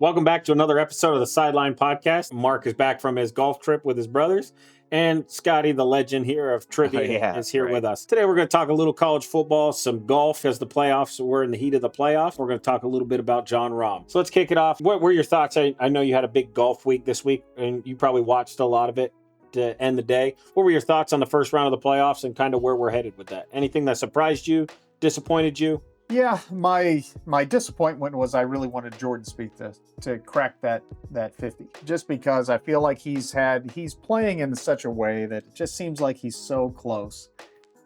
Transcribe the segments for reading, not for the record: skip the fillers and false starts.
Welcome back to another episode of the Sideline Podcast. Mark is back from his golf trip with his brothers, and Scotty, the legend here of trivia, is here with us. Today, we're going to talk a little college football, some golf as the playoffs. We're in the heat of the playoffs. We're going to talk a little bit about Jon Rahm. So let's kick it off. What were your thoughts? I know you had a big golf week this week, and you probably watched a lot of it to end the day. What were your thoughts on the first round of the playoffs and kind of where we're headed with that? Anything that surprised you, disappointed you? Yeah, my disappointment was I really wanted Jordan Spieth to crack that 50, just because I feel like he's playing in such a way that it just seems like he's so close,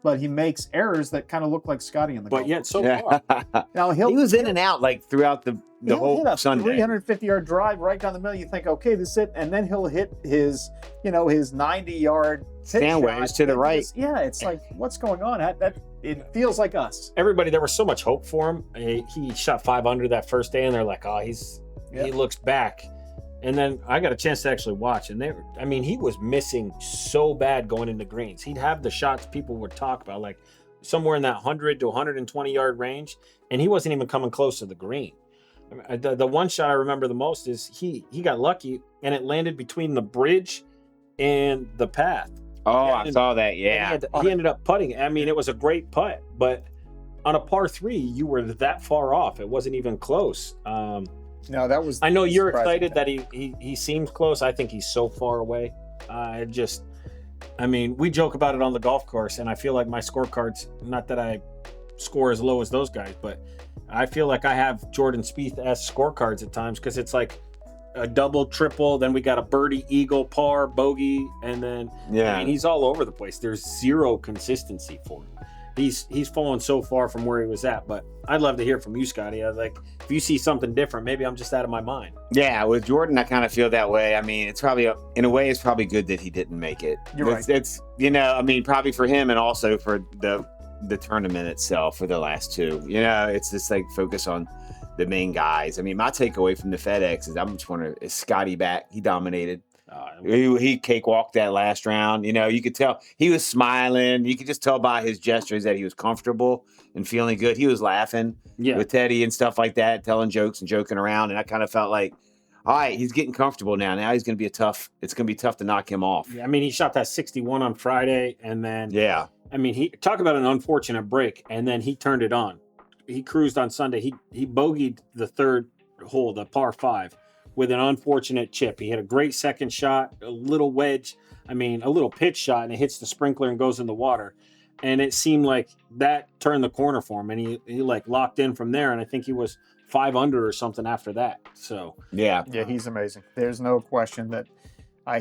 but he makes errors that kind of look like Scotty in the golf. But yet so far. Now he was in and out like throughout the whole hit a Sunday. 350-yard drive right down the middle. You think, okay, this is it, and then he'll hit his 90-yard sandwich to the right. It's like, what's going on? It feels like us. Everybody, there was so much hope for him. He shot 5 under that first day, and they're like, oh, he looks back. And then I got a chance to actually watch, and he was missing so bad going into greens. He'd have the shots people would talk about, like somewhere in that 100 to 120-yard range, and he wasn't even coming close to the green. The one shot I remember the most is he got lucky, and it landed between the bridge and the path. Oh, I saw that, yeah. He ended up putting. It was a great putt, but on a par 3, you were that far off. It wasn't even close. No, that was. I know you're excited that he seems close. I think he's so far away. We joke about it on the golf course, and I feel like my scorecards, not that I score as low as those guys, but I feel like I have Jordan Spieth-esque scorecards at times because it's like a double, triple, then we got a birdie, eagle, par, bogey, and then he's all over the place. There's zero consistency for him. He's fallen so far from where he was at, but I'd love to hear from you, Scotty. I was like, if you see something different, maybe I'm just out of my mind. Yeah, with Jordan, I kind of feel that way. It's probably, in a way, it's probably good that he didn't make it. You're right. It's probably for him and also for the tournament itself for the last two. It's just like focus on the main guys. My takeaway from the FedEx is I'm just wondering, is Scotty back? He dominated. He cakewalked that last round. You could tell he was smiling. You could just tell by his gestures that he was comfortable and feeling good. He was laughing with Teddy and stuff like that, telling jokes and joking around. And I kind of felt like, all right, he's getting comfortable now. Now he's going to be it's going to be tough to knock him off. Yeah, he shot that 61 on Friday. And then, he talk about an unfortunate break. And then he turned it on. He cruised on Sunday. He bogeyed the third hole, the par 5, with an unfortunate chip. He had a great second shot, a little wedge, a little pitch shot, and it hits the sprinkler and goes in the water. And it seemed like that turned the corner for him, and he like locked in from there. And I think he was 5 under or something after that. So yeah, he's amazing. There's no question that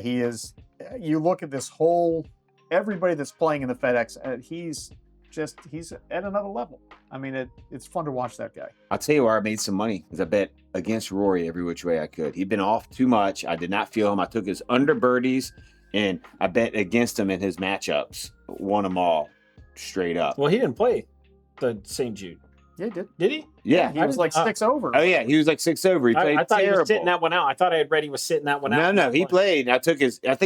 he is. You look at this whole everybody that's playing in the FedEx, he's at another level. It's fun to watch that guy. I'll tell you where I made some money is I bet against Rory every which way I could. He'd been off too much. I did not feel him. I took his under birdies and I bet against him in his matchups. Won them all straight up. Well, he didn't play the St. Jude. Yeah, he did. Did he? Yeah. He was like 6 over. Oh, yeah. He was like 6 over. He played I thought terrible. He was sitting that one out. I thought I had read he was sitting that one out. No, he played. I think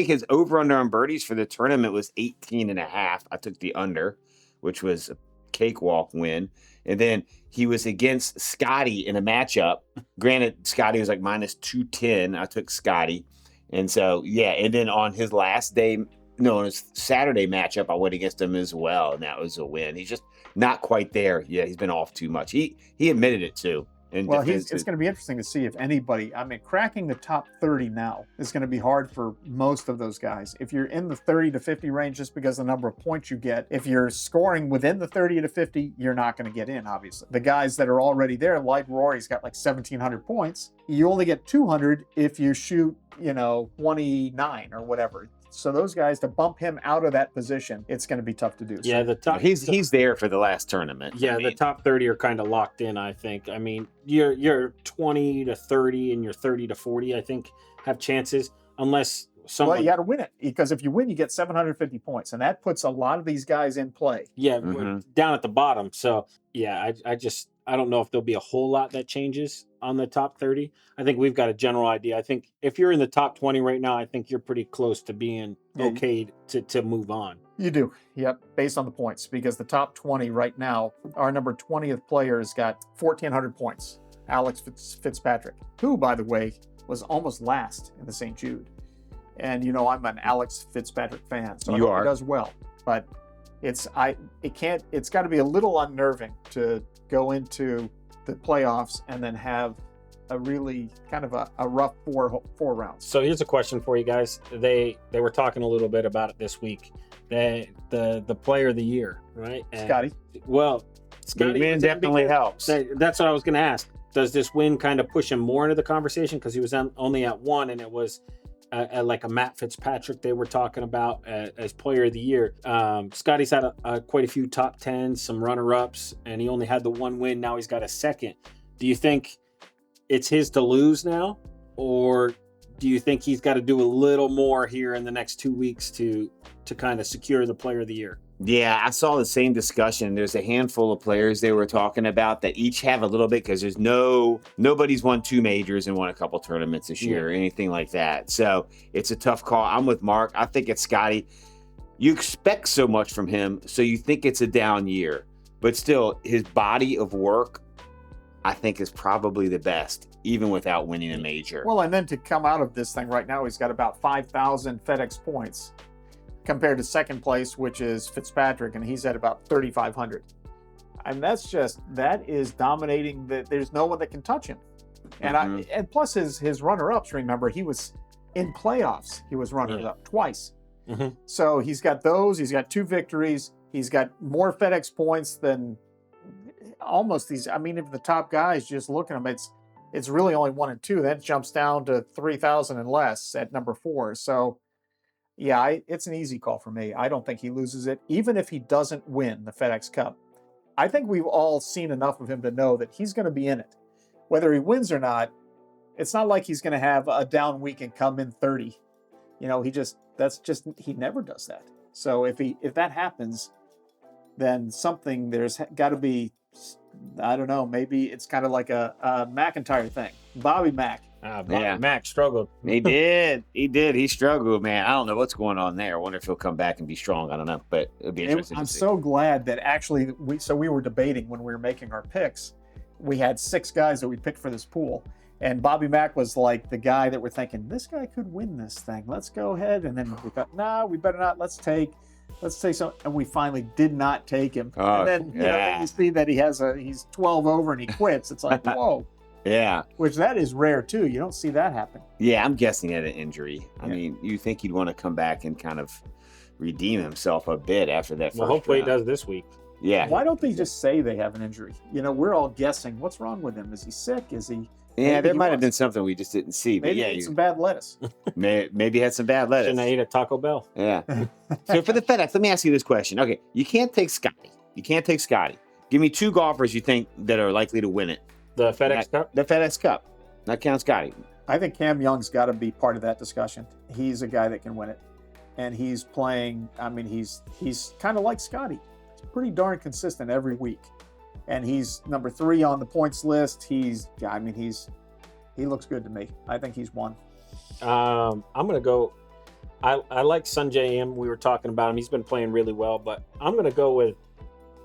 his over-under on birdies for the tournament was 18.5. I took the under, which was a cakewalk win. And then he was against Scotty in a matchup. Granted, Scotty was like minus 210. I took Scotty. And so, and then on his on his Saturday matchup, I went against him as well. And that was a win. He's just not quite there. Yeah, he's been off too much. He admitted it too. Well, it's going to be interesting to see if anybody, cracking the top 30 now is going to be hard for most of those guys. If you're in the 30 to 50 range, just because of the number of points you get, if you're scoring within the 30 to 50, you're not going to get in, obviously. The guys that are already there, like Rory's got like 1,700 points. You only get 200 if you shoot, 29 or whatever. So those guys, to bump him out of that position, it's going to be tough to do. Yeah, the top. He's there for the last tournament. Yeah, the top 30 are kind of locked in. I think. You're 20 to 30 and you're 30 to 40. I think have chances unless someone. Well, you got to win it because if you win, you get 750 points, and that puts a lot of these guys in play. Yeah, down at the bottom. So yeah, I don't know if there'll be a whole lot that changes on the top 30. I think we've got a general idea. I think if you're in the top 20 right now, I think you're pretty close to being okay to move on. You do. Yep. Based on the points, because the top 20 right now, our number 20th player has got 1,400 points. Alex Fitzpatrick, who, by the way, was almost last in the St. Jude. And I'm an Alex Fitzpatrick fan, so I hope he does well. But it's got to be a little unnerving to go into the playoffs and then have a really kind of a rough four rounds. So here's a question for you guys. They were talking a little bit about it this week. The player of the year, right? And, Scotty. Well, Scotty win definitely helps. That's what I was going to ask. Does this win kind of push him more into the conversation because he was only at one, and it was like a Matt Fitzpatrick they were talking about as player of the year. Scotty's had quite a few top 10s, some runner-ups, and he only had the one win. Now he's got a second. Do you think it's his to lose now, or do you think he's got to do a little more here in the next 2 weeks to kind of secure the player of the year? Yeah, I saw the same discussion. There's a handful of players they were talking about that each have a little bit because there's nobody's won 2 majors and won a couple tournaments this year or anything like that. So it's a tough call. I'm with Mark. I think it's Scotty. You expect so much from him, so you think it's a down year. But still, his body of work, I think, is probably the best, even without winning a major. Well, and then to come out of this thing right now, he's got about 5,000 FedEx points compared to second place, which is Fitzpatrick, and he's at about 3,500. And that is dominating. There's no one that can touch him. And and plus his runner-ups, remember, he was in playoffs. He was runner-up twice. So he's got those. He's got 2 victories. He's got more FedEx points than almost these. I mean, if the top guys just look at him, it's really only 1 and 2. That jumps down to 3,000 and less at number 4. So yeah, it's an easy call for me. I don't think he loses it, even if he doesn't win the FedEx Cup. I think we've all seen enough of him to know that he's going to be in it. Whether he wins or not, it's not like he's going to have a down week and come in 30. He never does that. So if that happens, then there's got to be, I don't know, maybe it's kind of like a McIntyre thing. Bobby Mack. Mac struggled. He did. He struggled, man. I don't know what's going on there. I wonder if he'll come back and be strong. I don't know, but it'll be interesting. I'm so glad that actually we were debating when we were making our picks. We had 6 guys that we picked for this pool, and Bobby Mack was like the guy that we're thinking, this guy could win this thing. Let's go ahead. And then we thought, no, we better not. Let's take some. And we finally did not take him. And then then you see that he's 12 over and he quits. It's like, whoa. Yeah. Which that is rare too. You don't see that happen. Yeah, I'm guessing at an injury. I mean, you think he'd want to come back and kind of redeem himself a bit after that first round. Hopefully he does this week. Yeah. Why don't they just say they have an injury? We're all guessing. What's wrong with him? Is he sick? Is he... Yeah, there might have been something we just didn't see. Maybe he ate some bad lettuce. Maybe he had some bad lettuce. Shouldn't have ate at Taco Bell. Yeah. So for the FedEx, let me ask you this question. Okay, you can't take Scotty. Give me 2 golfers you think that are likely to win it. The FedEx Cup? The FedEx Cup. Not count Scotty. I think Cam Young's got to be part of that discussion. He's a guy that can win it. And he's playing, I mean, he's kind of like Scotty. He's pretty darn consistent every week. And he's number 3 on the points list. He looks good to me. I think he's won. I'm going to go, I like Sanjay M. We were talking about him. He's been playing really well, but I'm going to go with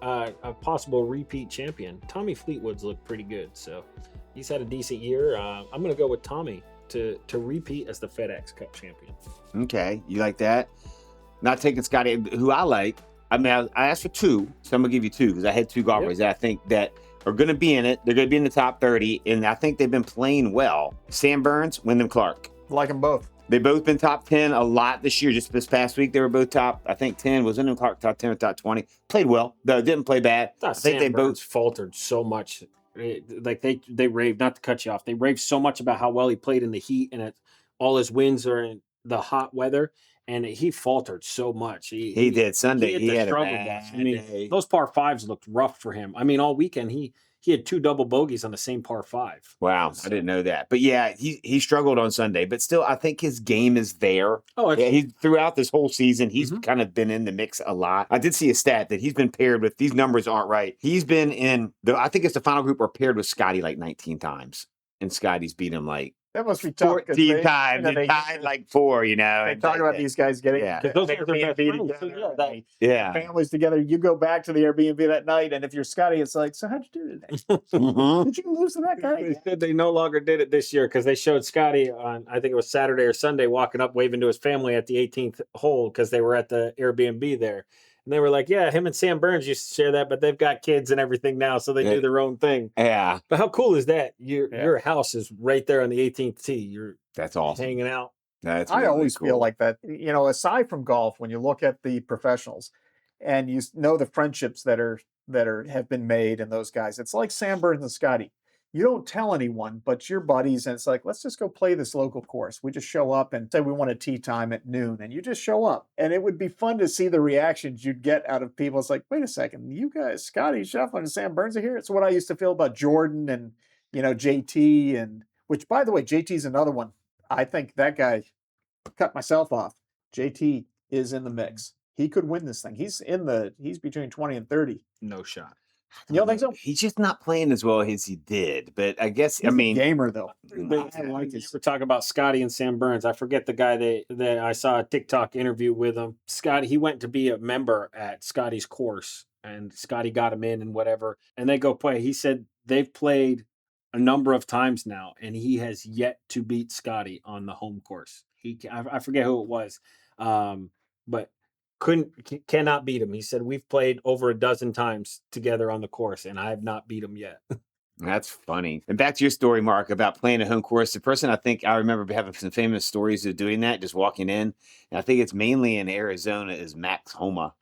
a possible repeat champion. Tommy Fleetwood's looked pretty good, so he's had a decent year. I'm going to go with Tommy to repeat as the FedEx Cup champion. Okay, you like that? Not taking Scotty, who I like. I mean, I asked for 2, so I'm going to give you 2 because I had 2 golfers that I think that are going to be in it. They're going to be in the top 30, and I think they've been playing well. Sam Burns, Wyndham Clark. Like them both. They've both been top 10 a lot this year. Just this past week, they were both top, I think 10. Was Wyndham Clark top 10 or top 20? Played well, though. Didn't play bad. I think they both faltered so much. Like they raved, not to cut you off, they raved so much about how well he played in the heat, and all his wins are in the hot weather. And he faltered so much. He did Sunday. He had a bad day. I mean, those par 5s looked rough for him. I mean, all weekend he had 2 double bogeys on the same par 5. Wow, I didn't know that. But yeah, he struggled on Sunday. But still, I think his game is there. He throughout this whole season, he's kind of been in the mix a lot. I did see a stat that he's been paired with. These numbers aren't right. He's been in I think it's the final group or paired with Scotty like 19 times, and Scotty's beat him like That must be tough. 14 times. They tied like 4, you know. They talk about these guys getting because those are their best friends. together. Yeah. Families together. You go back to the Airbnb that night, and if you're Scotty, it's like, so how'd you do today? Did you lose to that guy? They said they no longer did it this year because they showed Scotty on, I think it was Saturday or Sunday, walking up, waving to his family at the 18th hole because they were at the Airbnb there. And they were like, yeah, him and Sam Burns used to share that, but they've got kids and everything now, so they do their own thing. Yeah. But how cool is that? Your house is right there on the 18th tee. That's awesome. Hanging out. That's I really always cool. feel like that. You know, aside from golf, when you look at the professionals and you know the friendships that have been made and those guys, it's like Sam Burns and Scotty. You don't tell anyone, but your buddies, and it's like, let's just go play this local course. We just show up and say we want a tee time at noon, and you just show up. And it would be fun to see the reactions you'd get out of people. It's like, wait a second, you guys, Scotty Scheffler and Sam Burns are here. It's what I used to feel about Jordan and, you know, JT, and which, by the way, JT's another one. I think that guy cut myself off. JT is in the mix. He could win this thing. He's between 20 and 30. No shot. You don't think so? He's just not playing as well as he did. But I guess, He's a gamer, though. I like this. We're talking about Scotty and Sam Burns. I forget the guy that I saw a TikTok interview with him. Scotty, he went to be a member at Scotty's course, and Scotty got him in and whatever. And they go play. He said they've played a number of times now, and he has yet to beat Scotty on the home course. I forget who it was, but cannot beat him. He said we've played over a dozen times together on the course, and I have not beat him yet. That's funny. And back to your story, Mark, about playing a home course. The person I think I remember having some famous stories of doing that, just walking in. And I think it's mainly in Arizona, is Max Homa.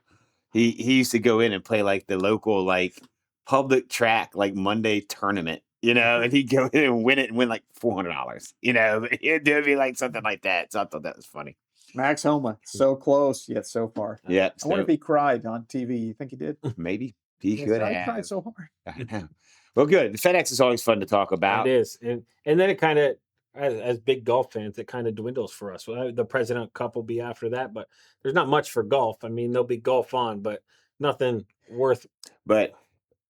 He used to go in and play like the local like public track like Monday tournament, you know, and he'd go in and win it and win like $400, you know. It'd be like something like that. So I thought that was funny. Max Homa, so close yet so far. Yeah. I wonder if he cried on TV. You think he did? Maybe he could have. I cried so hard. I know. Well, good. The FedEx is always fun to talk about. It is, and then it kind of, as big golf fans, it kind of dwindles for us. Well, the President Cup will be after that, but there's not much for golf. I mean, there'll be golf on, but nothing worth. But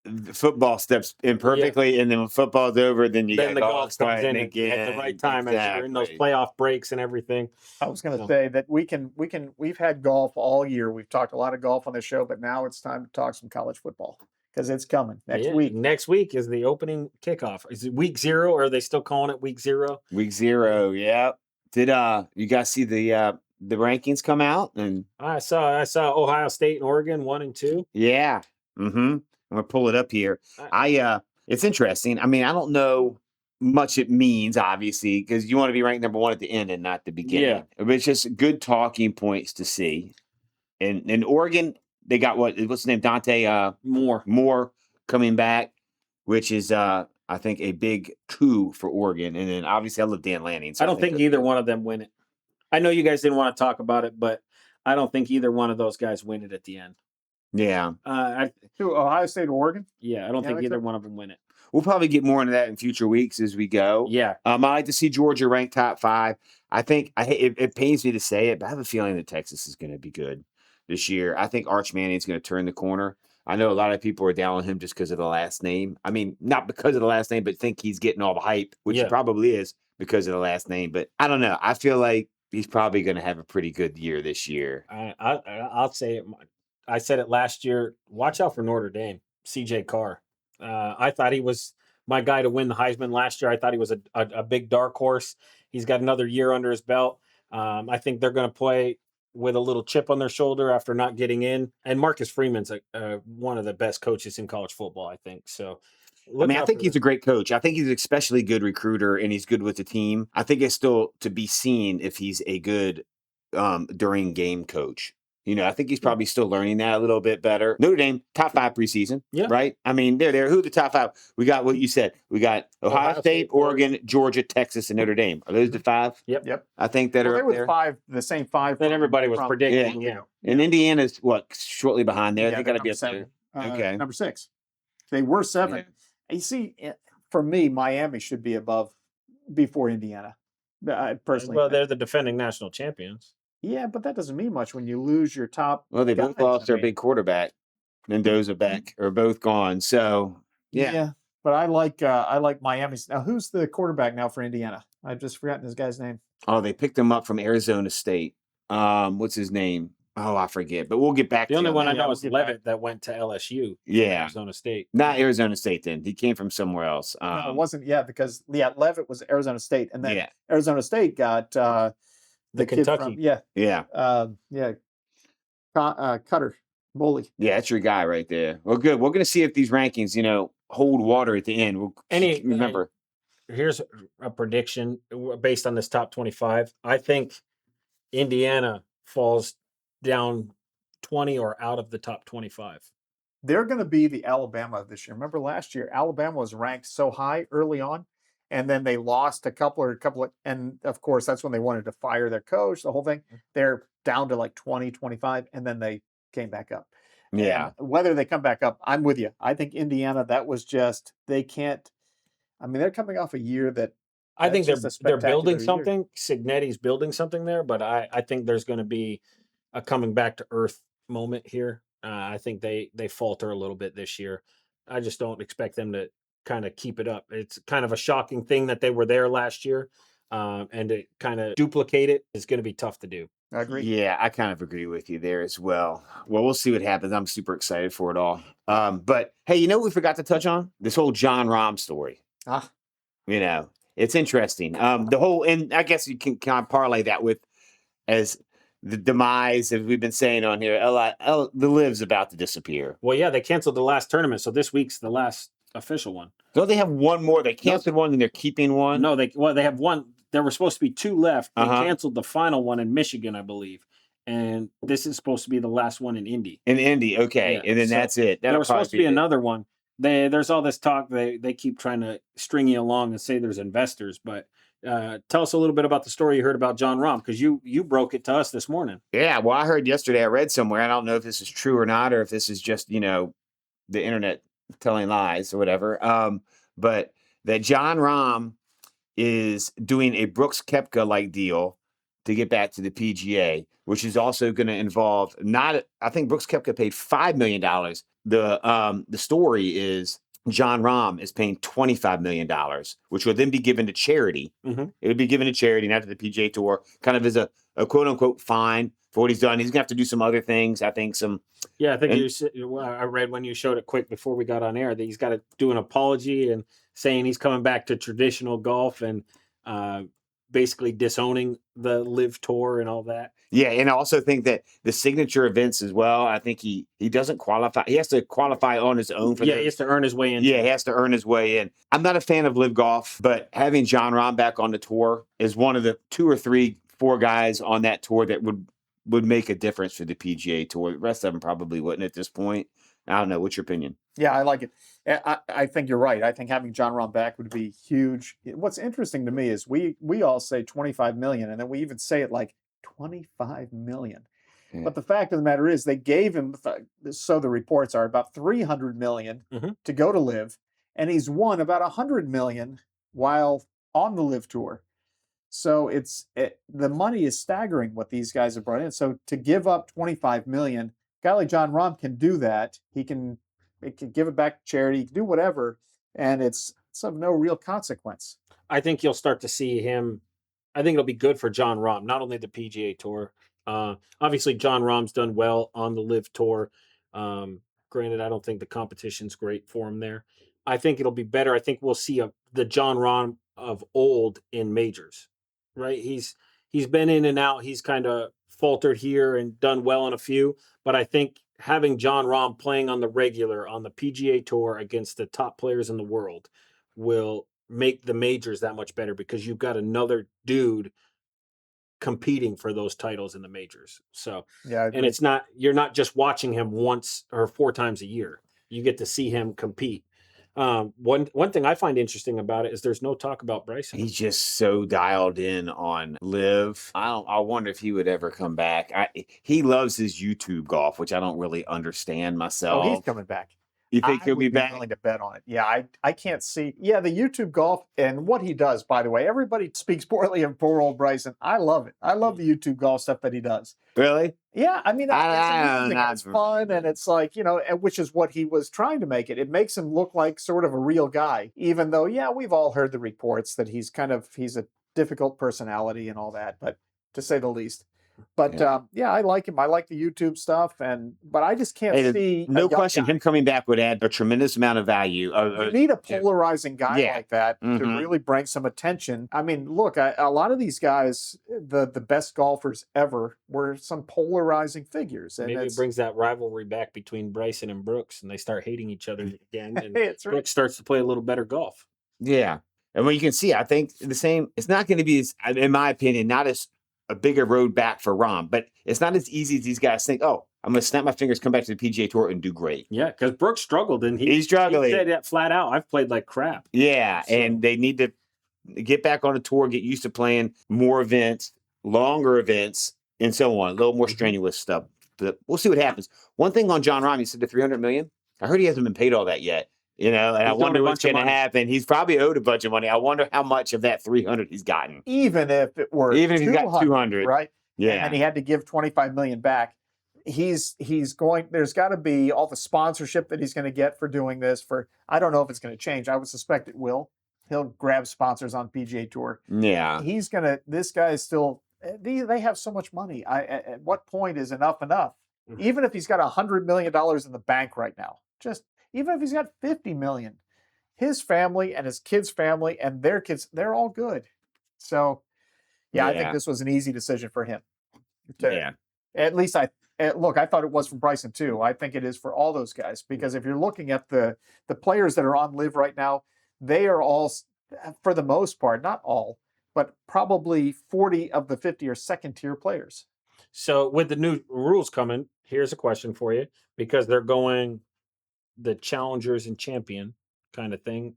the football steps in perfectly, and then when football's over, then the golf comes in again at the right time as you're in those playoff breaks and everything. I was going to say that we've had golf all year. We've talked a lot of golf on the show, but now it's time to talk some college football because it's coming next week. Next week is the opening kickoff. Is it week 0, or are they still calling it week 0? Week 0, yeah. Did you guys see the rankings come out? And I saw Ohio State and Oregon 1 and 2. Yeah. Mm-hmm. I'm gonna pull it up here. It's interesting. I mean, I don't know much it means, obviously, because you want to be ranked number 1 at the end and not the beginning. Yeah. But it's just good talking points to see. And in Oregon, they got what's his name? Dante Moore coming back, which is I think a big coup for Oregon. And then obviously I love Dan Lanning. So I don't think either one of them win it. I know you guys didn't want to talk about it, but I don't think either one of those guys win it at the end. Yeah. Ohio State or Oregon? Yeah, I don't think either one of them win it. We'll probably get more into that in future weeks as we go. Yeah. I like to see Georgia ranked top 5. I think it pains me to say it, but I have a feeling that Texas is going to be good this year. I think Arch Manning's going to turn the corner. I know a lot of people are down on him just because of the last name. I mean, not because of the last name, but think he's getting all the hype, which he probably is because of the last name. But I don't know. I feel like he's probably going to have a pretty good year this year. I'll say it. I said it last year. Watch out for Notre Dame, CJ Carr. I thought he was my guy to win the Heisman last year. I thought he was a big dark horse. He's got another year under his belt. I think they're going to play with a little chip on their shoulder after not getting in. And Marcus Freeman's one of the best coaches in college football, I think. So, I think he's a great coach. I think he's an especially good recruiter, and he's good with the team. I think it's still to be seen if he's a good during game coach. You know, I think he's probably still learning that a little bit better. Notre Dame, top 5 preseason, right? I mean, they're there. Who are the top 5? We got what you said. We got Ohio State, Oregon, Georgia, Texas, and Notre Dame. Are those the 5? Yep. I think that are up there. 5, the same 5 that everybody was predicting. Yeah. And Indiana's shortly behind there. They got to be up 7. there. Okay. Number 6. They were 7. Yeah. You see, for me, Miami should be before Indiana. Personally, Oh, well, they're the defending national champions. Yeah, but that doesn't mean much when you lose your top. Well, they both lost their big quarterback. Mendoza back are both gone. So yeah. But I like Miami's. Now, who's the quarterback now for Indiana? I've just forgotten this guy's name. Oh, they picked him up from Arizona State. What's his name? Oh, I forget. But we'll get back The to only him. one I Yeah, know we'll is get Levitt that went to LSU. Yeah. Arizona State. Not Arizona State then. He came from somewhere else. No, it wasn't. Yeah, because Levitt was Arizona State, and then Yeah. Arizona State got the kid Kentucky. from Yeah. Cutter Bully. Yeah, that's your guy right there. Well, good. We're going to see if these rankings, hold water at the end. We'll remember. Here's a prediction based on this top 25. I think Indiana falls down 20 or out of the top 25. They're going to be the Alabama this year. Remember last year, Alabama was ranked so high early on, and then they lost a couple, and of course, that's when they wanted to fire their coach, the whole thing. They're down to like 20, 25, and then they came back up. Yeah. And whether they come back up, I'm with you. I think Indiana, that was just, they can't, I mean, they're coming off a year that I think they're building year. something. Signetti's building something there, but I think there's going to be a coming back to earth moment here. I think they falter a little bit this year. I just don't expect them to kind of keep it up. It's kind of a shocking thing that they were there last year, and to kind of duplicate it is going to be tough to do. I agree. Yeah, I kind of agree with you there as well. Well, we'll see what happens. I'm super excited for it all. But hey, you know what we forgot to touch on? This whole Jon Rahm story. It's interesting. And I guess you can kind of parlay that with as the demise, as we've been saying on here, the LIV's about to disappear. Well, yeah, they canceled the last tournament, so this week's the last official one. Don't they have one more? They canceled one and they're keeping one? No, they have one. There were supposed to be two left. They canceled the final one in Michigan, I believe. And this is supposed to be the last one in Indy. In Indy, okay. Yeah. And then that's it. There was supposed to be another one. There's all this talk. They keep trying to string you along and say there's investors, but tell us a little bit about the story you heard about Jon Rahm, because you broke it to us this morning. Yeah, well, I heard yesterday, I read somewhere, I don't know if this is true or not, or if this is just, the internet telling lies or whatever, but that Jon Rahm is doing a Brooks Koepka-like deal to get back to the PGA, which is also going to involve I think Brooks Koepka paid $5 million. The story is Jon Rahm is paying $25 million, which will then be given to charity. Mm-hmm. It would be given to charity, not to the PGA Tour, kind of as a quote unquote fine for what he's done. He's gonna have to do some other things. I think I read when you showed it quick before we got on air that he's got to do an apology and saying he's coming back to traditional golf and basically disowning the LIV Tour and all that. Yeah, and I also think that the signature events as well, I think he doesn't qualify. He has to qualify on his own for he has to earn his way in. Yeah, he has to earn his way in. I'm not a fan of LIV Golf, but having Jon Rahm back on the tour is one of the 2 or 3, 4 guys on that tour that would make a difference for the PGA Tour. The rest of them probably wouldn't at this point. I don't know. What's your opinion? Yeah, I like it. I think you're right. I think having Jon Rahm back would be huge. What's interesting to me is we all say 25 million, and then we even say it like 25 million. Yeah. But the fact of the matter is they gave him, so the reports are, about 300 million to go to LIV, and he's won about 100 million while on the LIV Tour. So the money is staggering what these guys have brought in. So to give up 25 million, a guy like Jon Rahm can do that. He can give it back to charity, do whatever, and it's of no real consequence. I think you'll start to see him. I think it'll be good for Jon Rahm, not only the PGA Tour. Obviously, Jon Rahm's done well on the LIV Tour. Granted, I don't think the competition's great for him there. I think it'll be better. I think we'll see the Jon Rahm of old in majors, right? He's been in and out. He's kind of faltered here and done well in a few, but I think having Jon Rahm playing on the regular on the PGA Tour against the top players in the world will make the majors that much better, because you've got another dude competing for those titles in the majors. So, yeah, and you're not just watching him once or 4 times a year. You get to see him compete. One thing I find interesting about it is there's no talk about Bryson. He's just so dialed in on LIV. I wonder if he would ever come back. He loves his YouTube golf, which I don't really understand myself. Oh, he's coming back. You think he'll be back? I'm willing to bet on it. Yeah, I can't see. Yeah, the YouTube golf and what he does, by the way, everybody speaks poorly of poor old Bryson. I love it. I love the YouTube golf stuff that he does. Really? Yeah, I mean, it's fun, and it's like, which is what he was trying to make it. It makes him look like sort of a real guy, even though, yeah, we've all heard the reports that he's a difficult personality and all that, but to say the least. But I like him. I like the YouTube stuff, but I just can't see. No question, him coming back would add a tremendous amount of value. You need a polarizing guy like that to really bring some attention. I mean, look, a lot of these guys, the best golfers ever, were some polarizing figures. And maybe it brings that rivalry back between Bryson and Brooks, and they start hating each other again. And Brooks starts to play a little better golf. Yeah, and when you can see, I think the same. It's not going to be, in my opinion, not as a bigger road back for Rahm, but it's not as easy as these guys think. Oh, I'm going to snap my fingers, come back to the PGA Tour, and do great. Yeah, because Brooks struggled, and he's struggling. He said that flat out. I've played like crap. Yeah, and they need to get back on the tour, get used to playing more events, longer events, and so on. A little more strenuous stuff. But we'll see what happens. One thing on Jon Rahm, he said the $300 million. I heard he hasn't been paid all that yet. And I wonder what's going to happen. He's probably owed a bunch of money. I wonder how much of that 300 he's gotten. Even if it were, even if he got 200, right? Yeah, and he had to give 25 million back. He's going. There's got to be all the sponsorship that he's going to get for doing this. I don't know if it's going to change. I would suspect it will. He'll grab sponsors on PGA Tour. Yeah, he's gonna. This guy is still. They have so much money. At what point is enough enough? Mm-hmm. Even if he's got $100 million in the bank right now, even if he's got 50 million, his family and his kids' family and their kids, they're all good. So, I think this was an easy decision for him. At least I thought it was for Bryson too. I think it is for all those guys, because if you're looking at the players that are on LIV right now, they are all, for the most part, not all, but probably 40 of the 50 are second-tier players. So with the new rules coming, here's a question for you, because they're going the challengers and champion kind of thing.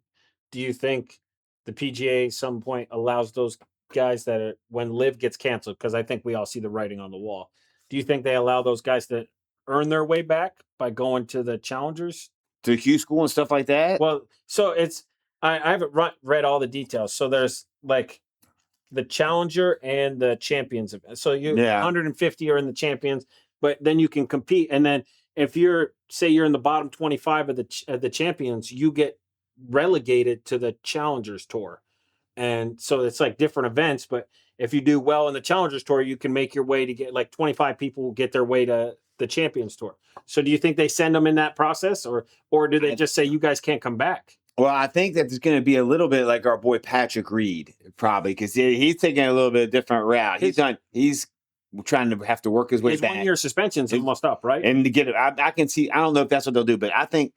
Do you think the PGA at some point allows those guys that are, when LIV gets canceled, because I think we all see the writing on the wall, do you think they allow those guys to earn their way back by going to the challengers, to Q school and stuff like that? Well, so it's, I haven't read all the details. So there's like the challenger and the champions. So 150 are in the champions, but then you can compete. And then if you're in the bottom 25 of the champions, you get relegated to the challengers tour. And so it's like different events, but if you do well in the challengers tour, you can make your way to get, like 25 people will get their way to the champions tour. So do you think they send them in that process, or do they just say you guys can't come back? Well, I think that there's going to be a little bit like our boy Patrick Reed, probably, because he's taking a little bit of a different route. He's trying to have to work his way back. His 1 year suspension's almost up, right? And to get it, I can see. I don't know if that's what they'll do, but I think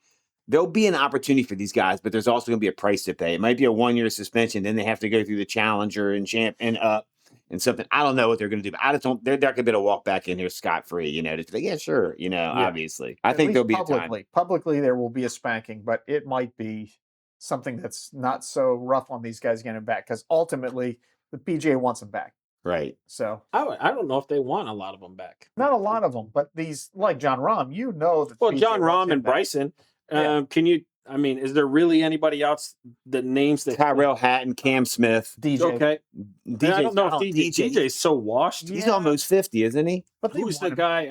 there'll be an opportunity for these guys. But there's also going to be a price to pay. It might be a 1 year suspension, then they have to go through the challenger and champ and up and something. I don't know what they're going to do, but I just don't. They're not going to be able to walk back in here scot free. Just be like, yeah, sure. Obviously, I think there'll be a time. Publicly, there will be a spanking, but it might be something that's not so rough on these guys getting back, because ultimately the PGA wants them back. Right. So I don't know if they want a lot of them back. Not a lot of them, but these, like Jon Rahm, that. Well, Jon Rahm and Bryson. Can you? I mean, is there really anybody else that names that? Tyrell Hatton, Cam Smith, DJ. Okay. DJ, I don't know if DJ is so washed. He's almost 50, isn't he? But who's the guy?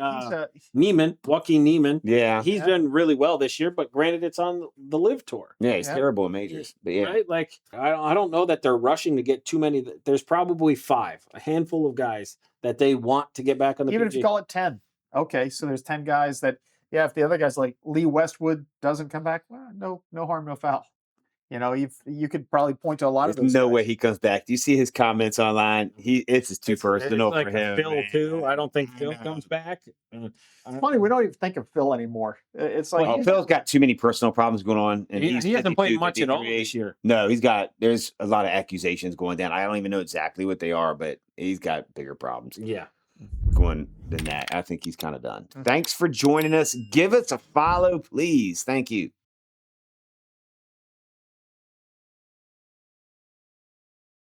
Neiman, Joaquin Neiman. Yeah. He's done really well this year, but granted, it's on the LIV tour. Yeah, he's terrible at majors. But right? Like, I don't know that they're rushing to get too many. There's probably a handful of guys that they want to get back on the PGA. Even if you call it 10. Okay, so there's 10 guys that. Yeah, if the other guys like Lee Westwood doesn't come back, well, no harm, no foul. You could probably point to a lot of those. No way he comes back. Do you see his comments online? It's just too personal for him. Phil too. I don't think Phil comes back. It's funny, we don't even think of Phil anymore. It's like Phil's got too many personal problems going on, and he hasn't played much at all this year. No, there's a lot of accusations going down. I don't even know exactly what they are, but he's got bigger problems. Yeah. Going than that. I think he's kind of done. Thanks for joining us. Give us a follow, please. Thank you.